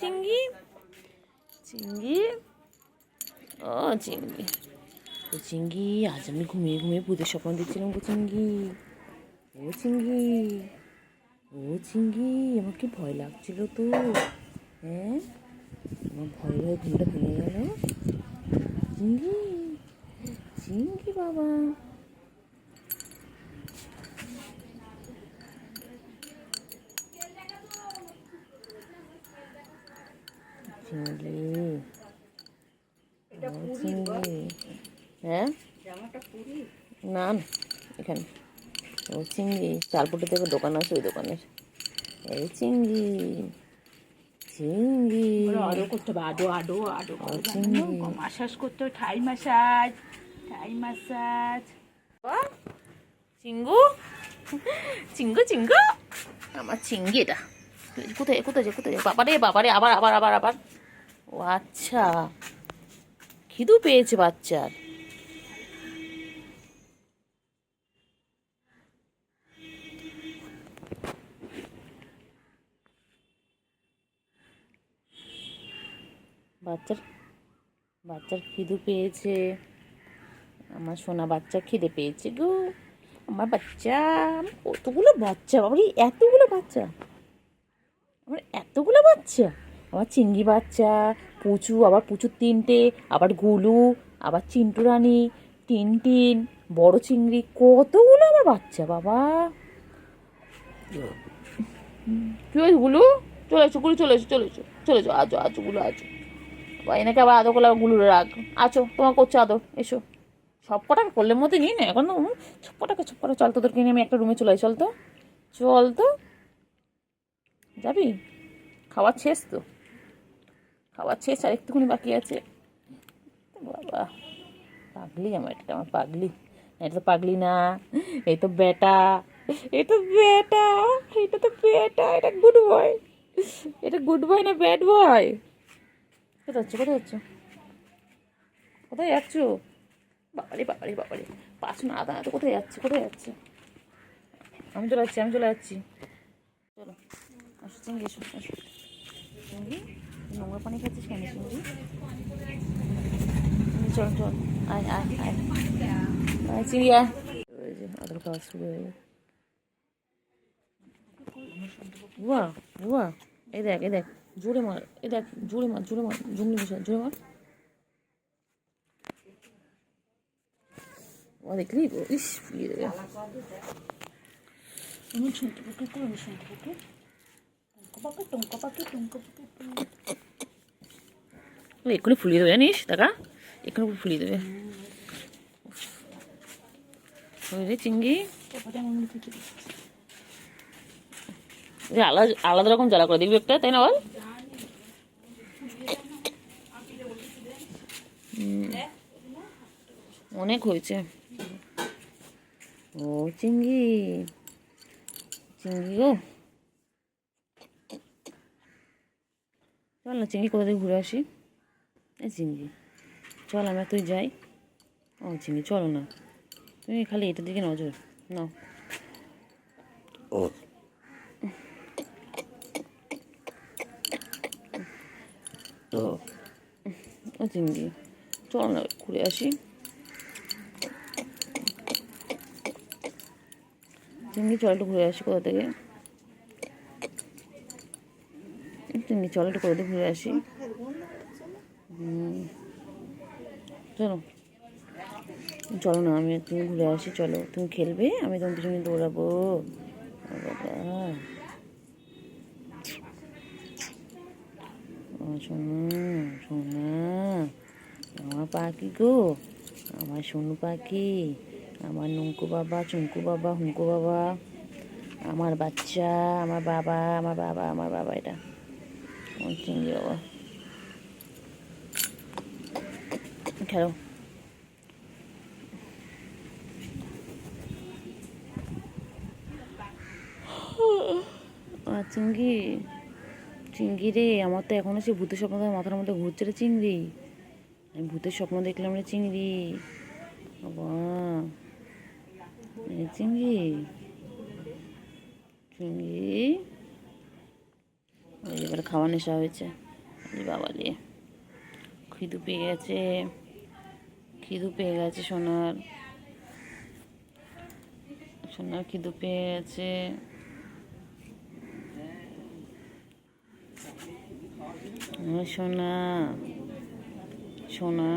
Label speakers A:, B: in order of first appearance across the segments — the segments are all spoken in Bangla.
A: চিঙ্গি চিঙ্গি, ও চিঙ্গি, ও চিঙ্গি, আজ আমি ঘুমিয়ে ঘুমিয়ে ভূতের স্বপ্ন দেখছিলাম গো চিঙ্গি। ও চিঙ্গি, ও চিঙ্গি, আমার কি ভয় লাগছিল তো। হ্যাঁ, আমার ভয় ভয়ে ঘুমটা ভেঙে গেল। চিঙ্গি, চিঙ্গি বাবা, চিঙ্গি, ও চিঙ্গি। হ্যাঁ, না না, এখানে। ও চিঙ্গি, চালপুটি থেকে দোকান আছে, ওই দোকানের। এই চিঙ্গি, চিঙ্গি,
B: আদো করতে হবে, আদো আদো আদো
A: চিঙ্গি,
B: মাসাজ করতে হবে, ঠাই মাসাজ, ঠাই মাসাজ।
A: চিঙ্গু, চিঙ্গু, চিঙ্গু, আমার চিঙ্গি এটা। কোথায় কোথায় যে কোথায়, বাবারে বাবারে, আবার আবার আবার আবার। ও আচ্ছা, খিদু পেয়েছে বাচ্চার। বাচ্চার বাচ্চার খিদু পেয়েছে। আমার সোনা বাচ্চা খিদে পেয়েছে গো। আমার বাচ্চা, কতগুলো বাচ্চা, বাবারে এতগুলো বাচ্চা, আমার এতগুলো বাচ্চা। আমার চিংড়ি বাচ্চা, পুচু, আবার পুচুর তিনটে, আবার গুলু, আবার চিন্টু রানী, টিনটিন, বড় চিংড়ি, কতগুলো আমার বাচ্চা বাবা। কি হয়েছে গুলু? চলে এসো গুলু, চলে এসো, চলে এসো, চলে এসো, আজো আজো গুলু, আজো। এনেকে আবার আদর করলে আবার গুলুর রাগ। আছো, তোমার করছে আদর, এসো। সব কটাকে করলের মধ্যে নিই না এখন, সব কটাকে চল, তোদেরকে নিয়ে আমি একটা রুমে চলে চল তো, চল তো, যাবি? খাওয়ার শেষ তো, খাওয়ার শেষ, আর একটুখানি বাকি আছে। বাবা, পাগলি আমার পাগলি। এটা তো পাগলি না, এই তো বেটা, এটা বেটা, এটা তো বেটা, এটা গুড বয়, এটা গুড বয় না ব্যাড বয়? কোথায় যাচ্ছ, কোথায় যাচ্ছ, কোথায় যাচ্ছ? বাবারে বাবারে বাবারে, পাঁচ না আদা, তো কোথায় যাচ্ছে, কোথায় যাচ্ছে? আমি চলে যাচ্ছি, আমি চলে যাচ্ছি, চলো আসো চিংড়ি, এসো আসো। চিংড়ি, নোংরা পানি খাচ্ছিস কেন চিংড়ি? চল চল, আয় আয় আয়, আয় চিংড়ি আয়। ওই যে আদর খাওয়া শুরু হয়ে গেছে। বুয়া, বুয়া, এই দেখ, এই দেখ, জোরে মার, এই দেখ, জোরে মার, জোরে মার, জঙ্গলি বিষয়, জোরে মার। ও দেখলি, ইস ফুলিয়ে দেবে।
B: আমি শুনতে পাকি করে, আমি শুনতে পাকি, টুঙ্কো পাকি, টুঙ্কো পাকি, টুঙ্কো পাকি।
A: এক্ষুনি ফুলিয়ে দেবে জানিস, দেখা, এক্ষুনি ফুলিয়ে দেবে। ওই রে চিংড়ি, আলাদা আলাদা রকম জ্বালা করে দেখবি একটা, তাই না বল? অনেক হয়েছে। ও চিংড়ি, চিংড়ি গো, চল না চিংড়ি, কোথা থেকে ঘুরে আসি। এই চিংড়ি, চল আমরা তুই যাই। ও চিংড়ি চলো না, তুমি খালি এটার দিকে নজর নাও। ও তো, ও চিংড়ি চল না ঘুরে আসি। চিংড়ি চল একটু ঘুরে আসি কোথা থেকে, চিংড়ি চল একটু কোথা থেকে ঘুরে আসি। চলো, চলো না, আমি তুমি ঘুরে আসি, চলো তুমি খেলবে, আমি তোমার পিছনে দৌড়াবো। বাবা, সোনা, সোনা, আমার পাখি গো, আমার সোনু পাখি, আমার নুঙ্কু বাবা, চুঙ্কু বাবা, হুঙ্কু বাবা, আমার বাচ্চা, আমার বাবা, আমার বাবা, আমার বাবা, এটা আমার চিংড়ি বাবা। খেলো। চিংড়ি, চিংড়ি রে, আমার তো এখনো সে ভূতের স্বপ্ন মাথার মধ্যে ঘুরছে রে চিংড়ি। আমি ভূতের স্বপ্ন দেখলাম রে চিংড়ি বাবা। চিংড়ি, চিংড়ি, এবারে খাওয়া নেশা হয়েছে। এই বাবা রে, খিদু পেয়ে গেছে, খিদু পেয়ে গেছে সোনার, সোনার খিদু পেয়ে গেছে। সোনা, সোনা,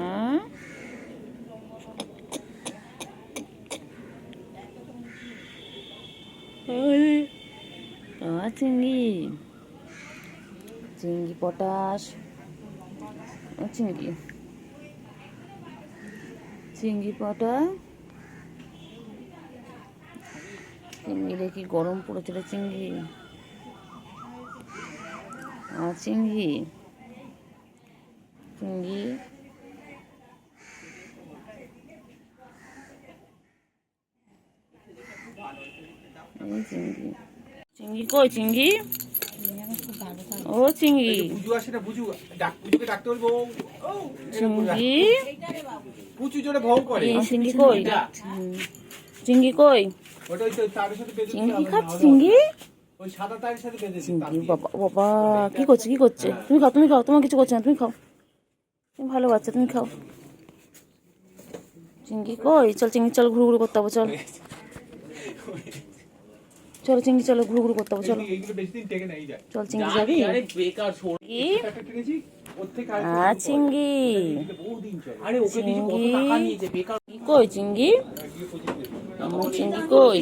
A: চিংড়ি, চিংড়ি পটাশ, চিংড়ি, চিংড়ি পটা, চিংড়িরে কি গরম পড়েছিল চিংড়ি, চিংড়ি, চিংড়ি, এই চিংড়ি, চিংড়ি কই চিংড়ি? ও চিংড়ি, চিংড়ি, চিংড়ি কই? চিংড়ি কই? চিংড়ি কি খাচ্ছে চিংড়ি? চিংড়ি বাবা বাবা কি করছে, কি করছে? তুমি খাও, তুমি খাও, তোমার কিছু করছে না, তুমি খাও, তুমি ভালো বাচ্চা, তুমি খাও। চিংড়ি কই? চল চিংড়ি, চল ঘুরু ঘুরু করতে হবে, চল চলো চিংড়ি, চলো ঘুরু ঘুরু করতে হবে, চলো চল চিংড়ি যাবি? চিংড়ি, চিংড়ি কই চিংড়ি? আমার চিংড়ি কই?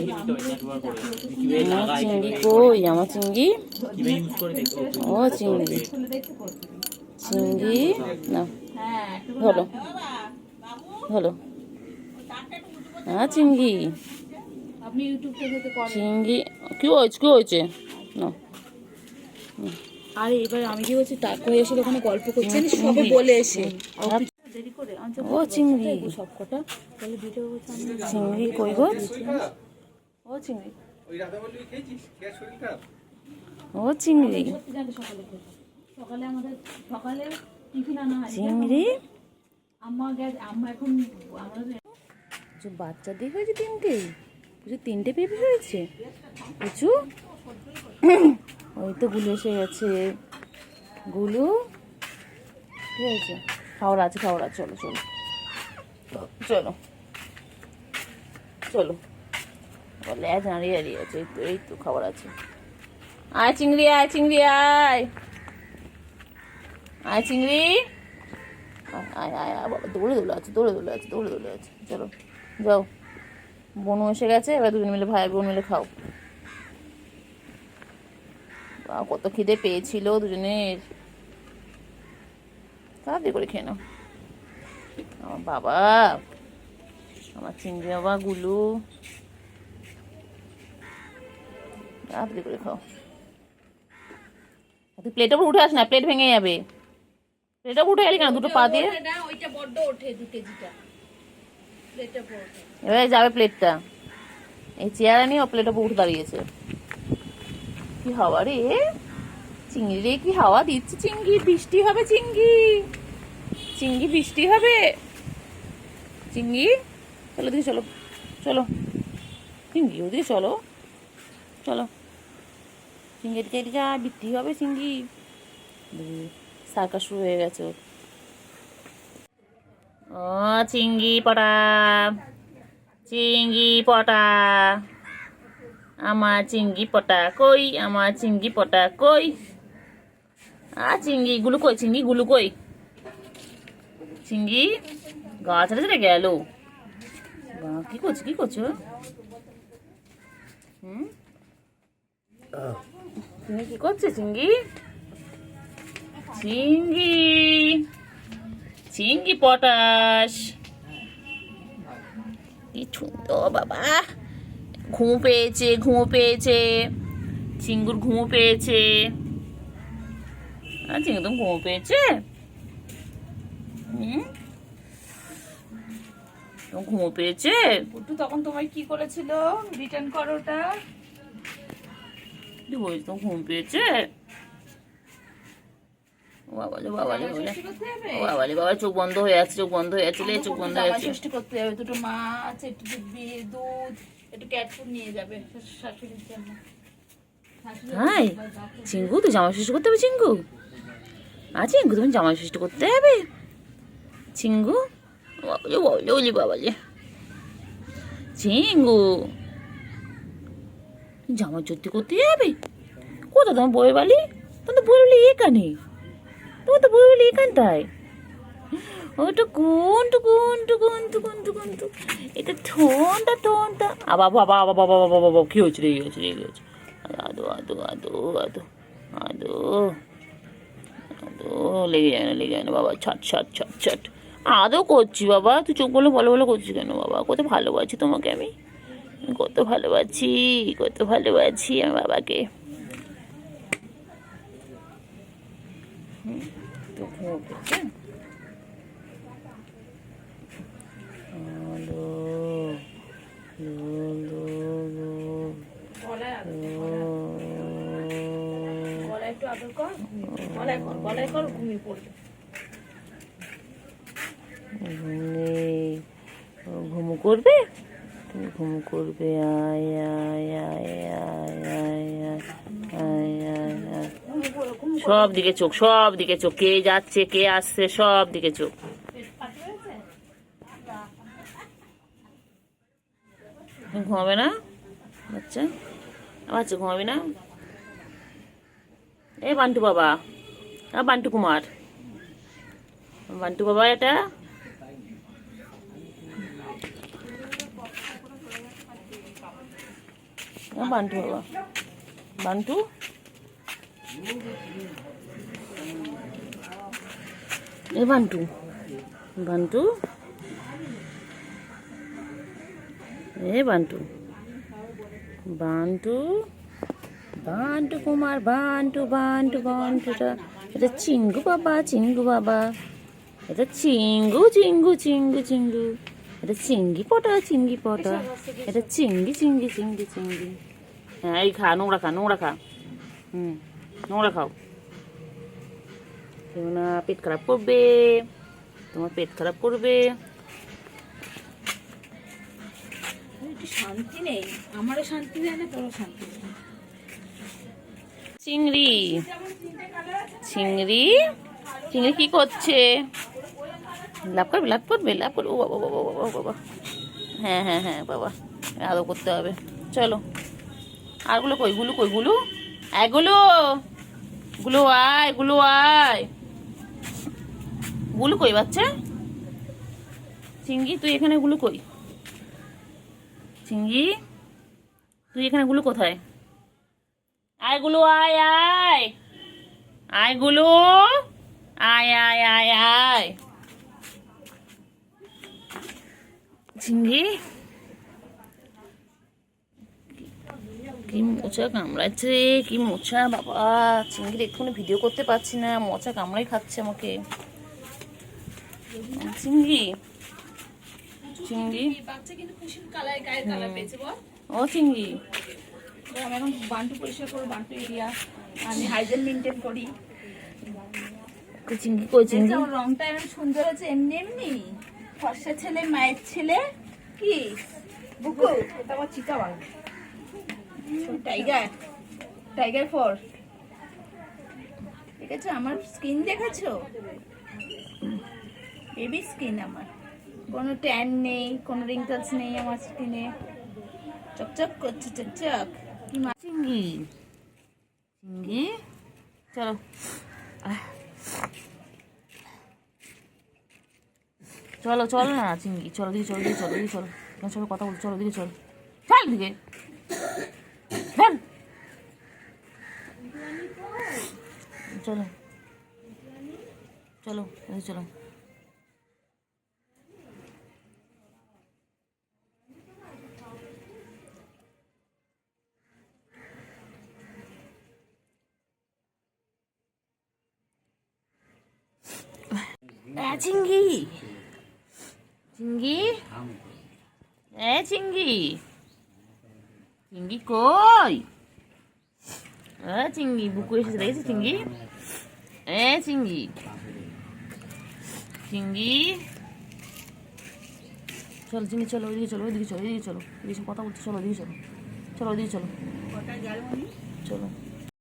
A: আমার চিংড়ি কই? আমার চিংড়ি, ও চিংড়ি, চিংড়ি না হলো, হলো, চিংড়ি,
B: আপনি ইউটিউব থেকে তো করেন।
A: চিংড়ি কি হয়েছে, কি হয়েছে না?
B: আরে এবার আমি কি বলছি, তারপরে এসে ওখানে গল্প করছেন সবে বলে এসে দেরি করে
A: ও চিংড়ি,
B: সব কটা তাহলে ভিডিও
A: চিংড়ি কই গো? ও চিংড়ি, ও চিংড়ি,
B: সকালে সকালে আমাদের সকালে টিফিন আনা হয়
A: চিংড়ি,
B: আম্মা এখন আমাদের
A: বাচ্চা দিয়ে হয়েছে তিনটে, পুজো তিনটে বেবি হয়েছে পুচু। ওই তো গুলো এসে গেছে, গুলো কি হয়েছে? খাওয়ার আছে, খাওয়ার আছে, চলো চলো চলো চলো, বলে দাঁড়িয়ে দাঁড়িয়ে আছে, এই তো এই তো খাবার আছে। আয় চিংড়ি, আয় চিংড়ি, আয় আয় চিংড়ি, আয় আয় আয় বাবা, দৌড়ে দৌড়ে আছে, দৌড়ে দৌড়ে আছে, দৌড়ে দৌড়ে আছে, চলো যাও। বনু এসে গেছে, এবার দুজন মিলে ভাই বোন মিলে খাও। কত খিদে পেয়েছিল দুজনের, তাড়াতাড়ি করে খেয়ে নাও। আমার বাবা, আমার চিংড়ি বাবা গুলু, তাড়াতাড়ি করে খাও। তুই প্লেটের উপর উঠে আস না, প্লেট ভেঙে যাবে। প্লেটের উপর উঠে গেলি কেন দুটো পা দিয়ে?
B: ওইটা বড্ড ওঠে 2 কেজিটা প্লেটে পড়ে।
A: এবারে যাবে প্লেটটা, এই চেয়ারে নিয়ে ও প্লেটের উপর উঠে দাঁড়িয়েছে। কি হাওয়া রে চিংড়ি রে, কি হাওয়া দিচ্ছে চিংড়ি, বৃষ্টি হবে চিংড়ি, চিংড়ি বৃষ্টি হবে চিংড়ি, চলো দিকে চলো, চলো চিংড়ি ওদিকে চলো, চলো চিংড়ি এদিকে এদিকে বৃষ্টি হবে চিংড়ি, সার্কাস শুরু হয়ে গেছে। ও চিংড়ি পটা, চিংড়ি পটা, আমার চিংড়ি পটা কই, আমার চিংড়ি পটা কই? চিংড়ি গুলো কই, চিংড়ি গুলো কই? চিংড়ি গা ছেড়ে ছেড়ে গেল, কি করছো, কি করছো? তুমি কি করছো চিংড়ি? চিংড়ি, চিংড়ি পটাশ, কি সুন্দর বাবা, ঘুমো পেয়েছে, ঘুমো পেয়েছে, চিঙ্গুর ঘুমো পেয়েছে, চিঙ্গু তো ঘুমো পেয়েছে, ঘুমো পেয়েছে।
B: তখন তোমায় কি করেছিল, রিটার্ন করো ওটা,
A: তো ঘুম পেয়েছে। বাবালে বাবালে বাবালে বাবা, চোখ বন্ধ হয়ে আছে, চোখ বন্ধ হয়ে আছে, চোখ বন্ধ হয়ে আছে।
B: ষষ্ঠী করতে যাবে, দুটো মাছ, একটু দুধ, একটু ক্যাট ফুড নিয়ে যাবে শাশুড়ির জন্য।
A: হাই চিঙ্গু, তুই জামা ষষ্ঠী করতে হবে চিঙ্গু? চিঙ্গু তুমি জামা ষষ্ঠী করতে হবে চিঙ্গু? বাবালে বাবালে চিঙ্গু, জামা ষষ্ঠী করতে যাবে? কোথায় তোমার বই বালি? তোমার তো বই বালি এখানে, তোমার তো বই বালি এখানটায়। ওটা কোনটু কোনটু কোনটু কোনটু কোনটু, এটা ঠোনটা ঠোনটা। বাবা বাবা বাবা বাবা বাবা, কি হয়েছে? রেগে গেছে রেগে গেছে। আদো আদো আদো আদো আদো আদো, লেগে যায় না লেগে যায় না বাবা, ছাট ছাট ছাট ছাট। আদৌ করছি বাবা, তুই চোখ বলে ভালো ভালো করছিস কেন বাবা? কত ভালোবাসি তোমাকে আমি, কত ভালোবাসি, কত ভালোবাসি আমি বাবাকে। তো ঘুমো করছে।
B: একটু আদর কর, গলায় কর, গলায় কর, ঘুমিয়ে পড়বে।
A: ঘুমু করবে, তুমি ঘুমু করবে। আয় আয় আয় আয় আয় আয় আয় আয়। সব দিকে চোখ, সব দিকে চোখ, কে যাচ্ছে কে আসছে সব দিকে চোখ। ঘুমাবে না বাচ্চা? বাচ্চা ঘুমাবে না? এ বান্টু বাবা, বান্টু কুমার, বান্টু বাবা, এটা বান্টু বাবা, বান্টু এ বান্টু, বান্টু এ বান্টু, বান্টু বান্টু কুমার, বান্টু বান্টু বান্টুটা, এটা চিঙ্গু বাবা, চিঙ্গু বাবা, এটা চিঙ্গু চিঙ্গু চিঙ্গু চিঙ্গু, এটা চিঙ্গি পটা, চিঙ্গি পটা, এটা চিঙ্গি চিঙ্গি চিঙ্গি চিঙ্গি। হ্যাঁ এই খা, নোংরা খা, নোংরা খা, নোংরা খাও, কেউ না পেট খারাপ করবে, তোমার পেট খারাপ করবে।
B: একটু শান্তি নেই, আমারও শান্তি দেয় না, তোরও শান্তি দেয় না।
A: চিংড়ি, চিংড়ি, চিংড়ি কি করছে? লাভ করবে, লাভ করবে, লাভ করবে। ও বাবা বাবা বাবা বাবা, হ্যাঁ হ্যাঁ হ্যাঁ বাবা, আদৌ করতে হবে। চলো, আরগুলো কই? গুলো কই? গুলো, এগুলো গুলো আয়, গুলো আয়, গুলো কই বাচ্চা? চিংড়ি তুই এখানে, গুলো কই? চিংড়ি তুই এখানে, গুলো কোথায়? আয় গুলো, আয় আয় আয় গুলো, আয় আয় আয় আয়। চিংড়ি কি মোচা কামড়াচ্ছে, কি মোচা বাবা! চিংড়ি এক্ষুনি ভিডিও করতে পারছি না, মোচা কামড়াই খাচ্ছে আমাকে। চিংড়ি, চিংড়ি,
B: বাচ্চা কিন্তু খুশির কালার, গায়ের কালার পেয়েছে বল।
A: ও চিংড়ি,
B: আমি এখন বান্টু পরিষ্কার করবো, বান্টু এরিয়া আমি হাইজেন মেনটেন করি।
A: চিংড়ি কই? চিংড়ি
B: আমার রংটা এমন সুন্দর হচ্ছে, এমনি এমনি ফর্সা ছেলে, মায়ের ছেলে। কি বুকু, এটা আমার চিতাবাঘ, টাইগার, টাইগার ফর। দেখেছো আমার স্কিন? দেখেছো বেবি স্কিন আমার, কোনো ট্যান নেই, কোনো রিঙ্কলস নেই আমার স্কিনে, চকচক করছে চকচক।
A: চিংড়ি, চিংড়ি চলো, চলো চলো না চিংড়ি, চলো দিকে, চলো দিকে, চলো দিকে, চলো এখানে, চলো কথা বলছি, চলো দিকে, চলো চল দিকে, চল চলো চলো চলো। চিংড়ি, চিংড়ি, চিংড়ি, চিংড়ি কই? চিংড়ি বুকু এসেছে, দেখেছি চিংড়ি, চিংড়ি, চিংড়ি চলো চিংড়ি, চলো ওইদিকে, চলো ওইদিকে, চলো ওইদিকে, চলো এদিকে কথা বলছি, চলো ওইদিকে, চলো চলো ওইদিকে, চলো চলো